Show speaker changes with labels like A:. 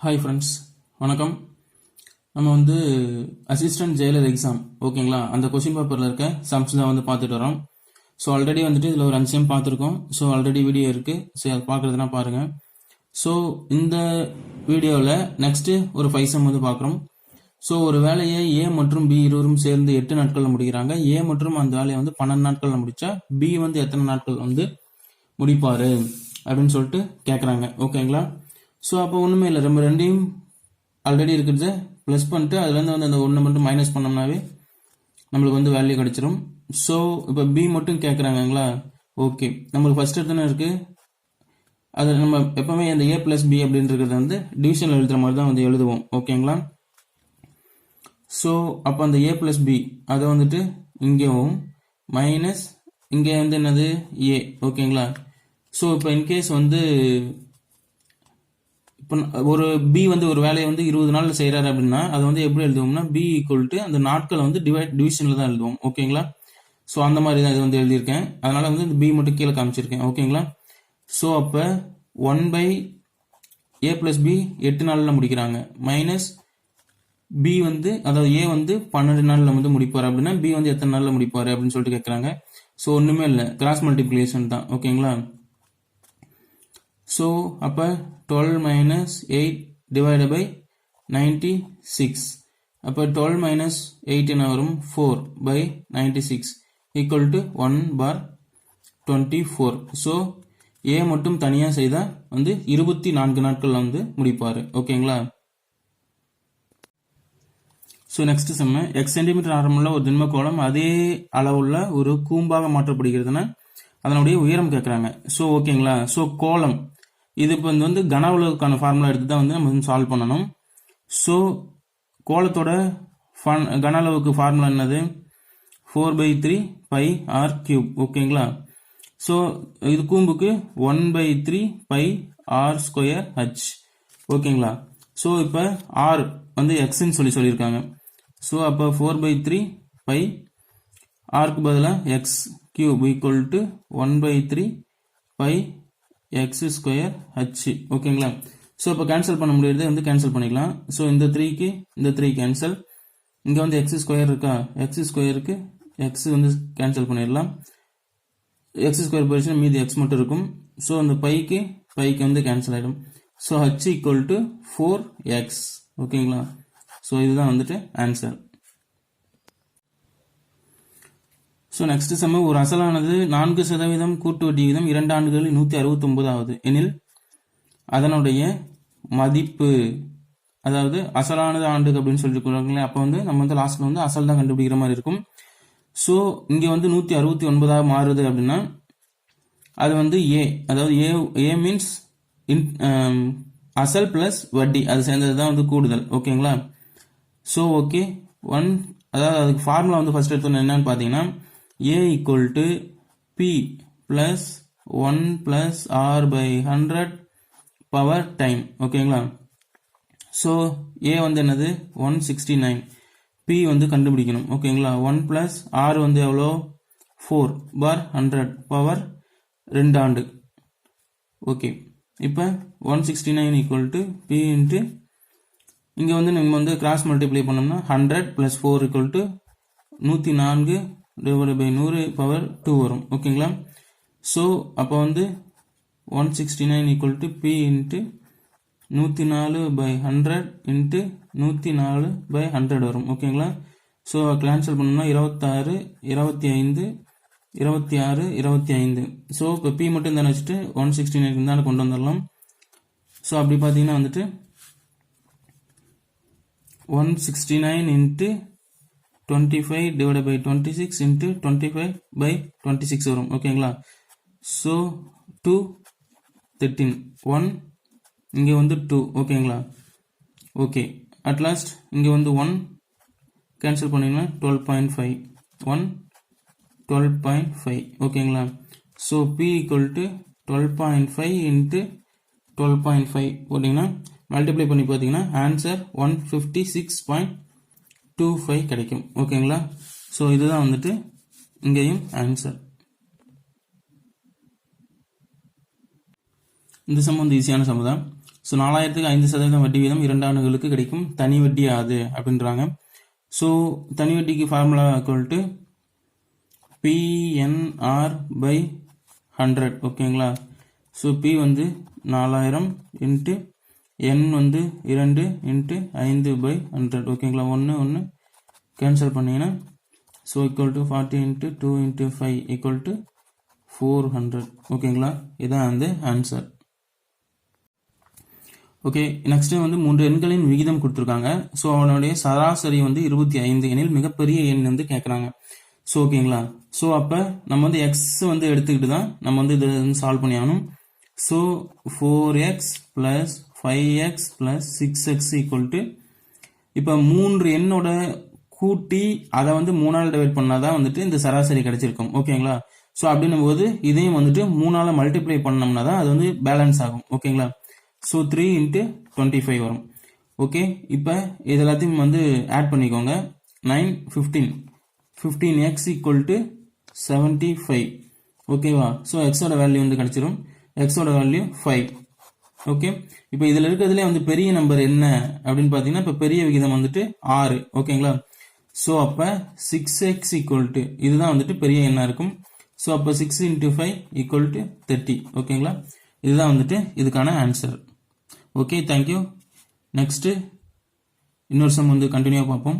A: Hi friends, வணக்கம். நம்ம வந்து அசிஸ்டன்ட் ஜெயிலர் எக்ஸாம் ஓகேங்களா, அந்த கொஸ்டின் பேப்பரில் இருக்க சம்ஸ் தான் வந்து பார்த்துட்டு வரோம். ஸோ ஆல்ரெடி வந்துட்டு இதில் ஒரு 5 சம் பார்த்துருக்கோம். ஸோ ஆல்ரெடி வீடியோ இருக்குது. ஸோ அது பார்க்குறதுனா பாருங்கள். ஸோ இந்த வீடியோவில் நெக்ஸ்ட்டு ஒரு 5 சம் வந்து பார்க்குறோம். ஸோ ஒரு வேலையை ஏ மற்றும் பி இருவரும் சேர்ந்து 8 நாட்களில் முடிக்கிறாங்க. ஏ மற்றும் அந்த வேலையை வந்து 12 நாட்களில் முடித்தா பி வந்து எத்தனை நாட்கள் வந்து முடிப்பார் அப்படின்னு சொல்லிட்டு கேட்குறாங்க. ஓகேங்களா. ஸோ அப்போ ஒன்றுமே இல்லை, நம்ம ரெண்டையும் ஆல்ரெடி இருக்கிறத ப்ளஸ் பண்ணிட்டு அதுலேருந்து வந்து அந்த ஒன்று மட்டும் மைனஸ் பண்ணோம்னாவே நம்மளுக்கு வந்து வேல்யூ கிடச்சிரும். ஸோ இப்போ பி மட்டும் கேட்குறாங்களா, ஓகே. நம்மளுக்கு ஃபர்ஸ்ட் எடுத்துன்னு இருக்குது, அது நம்ம எப்போவுமே அந்த ஏ ப்ளஸ் பி அப்படின்றத வந்து டிவிஷனில் எழுதுகிற மாதிரி தான் வந்து எழுதுவோம். ஓகேங்களா. ஸோ அப்போ அந்த ஏ ப்ளஸ் பி அதை வந்துட்டு இங்கேவும் மைனஸ் இங்கே வந்து என்னது ஏ. ஓகேங்களா. ஸோ இப்போ இன்கேஸ் வந்து இப்போ ஒரு பி வந்து ஒரு வேலையை வந்து 20 நாளில் செய்கிறாரு அப்படின்னா அதை வந்து எப்படி எழுதுவோம்னா பி ஈக்குவல் டு அந்த நாட்களை வந்து டிவிஷனில் தான் எழுதுவோம். ஓகேங்களா. ஸோ அந்த மாதிரி தான் இது வந்து எழுதியிருக்கேன். அதனால வந்து இந்த பி மட்டும் கீழே காமிச்சிருக்கேன். ஓகேங்களா. ஸோ அப்போ 1/a + b 8 நாளில் முடிக்கிறாங்க, மைனஸ் பி வந்து அதாவது ஏ வந்து 12 நாளில் வந்து முடிப்பார் அப்படின்னா பி வந்து எத்தனை நாளில் முடிப்பார் அப்படின்னு சொல்லிட்டு கேட்குறாங்க. ஸோ ஒன்றுமே இல்லை, கிராஸ் மல்டிப்ளிகேஷன் தான். ஓகேங்களா. ஸோ அப்போ 12 - 8 / 96. அப்போ 12 - 8 என்ன வரும், 4/96 = 1/24. ஸோ ஏ மட்டும் தனியாக செய்தால் வந்து 24 நாட்கள் வந்து முடிப்பார். ஓகேங்களா. ஸோ நெக்ஸ்ட் செம்ம எக்ஸ் சென்டிமீட்டர் ஆரம்புள்ள ஒரு திண்ம கோளம் அதே அளவுள்ள ஒரு கூம்பாக மாற்றப்படுகிறதுனா அதனுடைய உயரம் கேட்குறாங்க. ஸோ ஓகேங்களா. ஸோ கோளம் இது இப்போ வந்து கன அளவுக்கான ஃபார்முலா எடுத்து தான் வந்து நம்ம வந்து சால்வ் பண்ணணும். ஸோ கோளத்தோட கன அளவுக்கு ஃபார்முலா என்னது, 4/3 πr³. ஓகேங்களா. ஸோ இது கூம்புக்கு 1/3 πr²h. ஓகேங்களா. ஸோ இப்போ ஆர் வந்து எக்ஸ்ன்னு சொல்லியிருக்காங்க. ஸோ அப்போ 4/3 π ஆருக்கு பதிலாக x³ = 1/3 πx²h. ஓகேங்களா. ஸோ இப்போ கேன்சல் பண்ண முடியாது, வந்து கேன்சல் பண்ணிக்கலாம். ஸோ இந்த 3க்கு இந்த 3 கேன்சல், இங்கே வந்து x² இருக்கா, x²க்கு x வந்து கேன்சல் பண்ணிடலாம். x² போயிடுச்சுன்னா மீதி x மட்டும் இருக்கும். ஸோ அந்த பைக்கு வந்து கேன்சல் ஆகிடும். So h = 4x. ஓகேங்களா. ஸோ இதுதான் வந்துட்டு ஆன்சர். ஸோ நெக்ஸ்ட் சம், ஒரு அசலானது 4% கூட்டு வட்டி விகிதம் 2 ஆண்டுகளில் 169 ஆகுது எனில் அதனுடைய மதிப்பு, அதாவது அசலானது ஆண்டுக்கு அப்படின்னு சொல்லிட்டு அப்போ வந்து நம்ம வந்து லாஸ்ட்ல வந்து அசல் தான் கண்டுபிடிக்கிற மாதிரி இருக்கும். ஸோ இங்கே வந்து 169 மாறுது அப்படின்னா அது வந்து ஏ, அதாவது ஏ மீன்ஸ் அசல் பிளஸ் வட்டி அது சேர்ந்தது தான் வந்து கூடுதல். ஓகேங்களா. ஸோ ஓகே, அதாவது அதுக்கு ஃபார்முலா வந்து ஃபர்ஸ்ட் எடுத்தோன்னு என்னன்னு பார்த்தீங்கன்னா a = p + 1 + r/100 power time. ஓகேங்களா. ஸோ a வந்து என்னது 169, p வந்து கண்டுபிடிக்கணும். ஓகேங்களா. 1 + r வந்து எவ்வளோ 4/100 பவர் 2 ஆண்டு. ஓகே. இப்போ 169 = p இன்ட்டு இங்கே வந்து நம்ம வந்து கிராஸ் மல்டிப்ளை பண்ணோம்னா 100 + 4 = 104 / 100 பவர் 2 வரும். ஓகேங்களா. ஸோ அப்போ வந்து 169 = p இன்ட்டு 104/100 இன்ட்டு 104/100 வரும். ஓகேங்களா. ஸோ கேன்சல் பண்ணோம்னா 26, 25, 26, 25. ஸோ இப்போ p மட்டும் தானே வச்சுட்டு 169 தானே கொண்டு வந்துடலாம். ஸோ அப்படி பார்த்தீங்கன்னா வந்துட்டு 169 இன்ட்டு 25 / 26 இன்ட்டு 25/26 வரும். ஓகேங்களா. ஸோ 213, 1 இங்கே வந்து 2. ஓகேங்களா. ஓகே. அட் லாஸ்ட் இங்கே வந்து 1 கேன்சல் பண்ணிங்கன்னா 12.5, 1 12.5. ஓகேங்களா. ஸோ p = 12.5 இன்ட்டு 12.5 போட்டிங்கன்னா மல்டிப்ளை பண்ணி பார்த்தீங்கன்னா ஆன்சர் 156.25 கிடைக்கும். ஓகேங்களா. ஸோ இதுதான் வந்துட்டு இங்கேயும் ஆன்சர். இந்த சம் வந்து ஈஸியான சம் தான். ஸோ 4000க்கு 5% வட்டி வீதம் 2 ஆண்டுகளுக்கு கிடைக்கும் தனி வட்டி யாது அப்படின்றாங்க. ஸோ தனி வட்டிக்கு formula equal to PNR by 100 ஓகேங்களா. ஸோ பி வந்து 4000 இன்ட்டு என் வந்து 2 இன்ட்டு 5 பை 100 ஓகேங்களா. 1 1 கேன்சல் பண்ணிங்கன்னா so equal to 40 into 2 into 5 equal to 400 ஓகேங்களா. இதான் வந்து ஆன்சர். ஓகே, நெக்ஸ்ட் வந்து 3 எண்களின் விகிதம் கொடுத்துருக்காங்க. ஸோ அவனுடைய சராசரி வந்து 25 எனில் மிகப்பெரிய எண் வந்து கேட்குறாங்க. ஸோ ஓகேங்களா. ஸோ அப்போ நம்ம வந்து எக்ஸ் வந்து எடுத்துக்கிட்டு தான் நம்ம வந்து இதை வந்து சால்வ் பண்ணி ஆகணும். So 4x + 5x + 6x equal to இப்போ 3 எண்ணோட கூட்டி அதை வந்து 3ஆல் டிவைட் பண்ணாதான் வந்துட்டு இந்த சராசரி கிடைச்சிருக்கும் ஓகேங்களா. ஸோ அப்படின்னும் போது இதையும் வந்துட்டு 3ஆல் மல்டிப்ளை பண்ணோம்னா தான் அது வந்து பேலன்ஸ் ஆகும் ஓகேங்களா. ஸோ 3 இன்ட்டு 25 வரும். ஓகே, இப்போ இது எல்லாத்தையும் வந்து ஆட் பண்ணிக்கோங்க. 9 15 15x ஈக்குவல் டு 75 ஓகேவா. ஸோ எக்ஸோட வேல்யூ வந்து கிடைச்சிரும். எக்ஸோட வேல்யூ 5. ஓகே, இப்போ இதில் இருக்கிறதுலே வந்து பெரிய நம்பர் என்ன அப்படின்னு பார்த்தீங்கன்னா இப்போ பெரிய விகிதம் வந்துட்டு 6 ஓகேங்களா. ஸோ அப்போ 6x ஈக்குவல் டு இதுதான் வந்துட்டு பெரிய எண்ணாக இருக்கும். ஸோ அப்போ 6 இன்ட்டு 5 ஈக்குவல் டு 30 ஓகேங்களா. இதுதான் வந்துட்டு இதுக்கான ஆன்சர். Okay, thank you. நெக்ஸ்ட்டு இன்னொரு சம் வந்து கண்டினியூவாக பார்ப்போம்.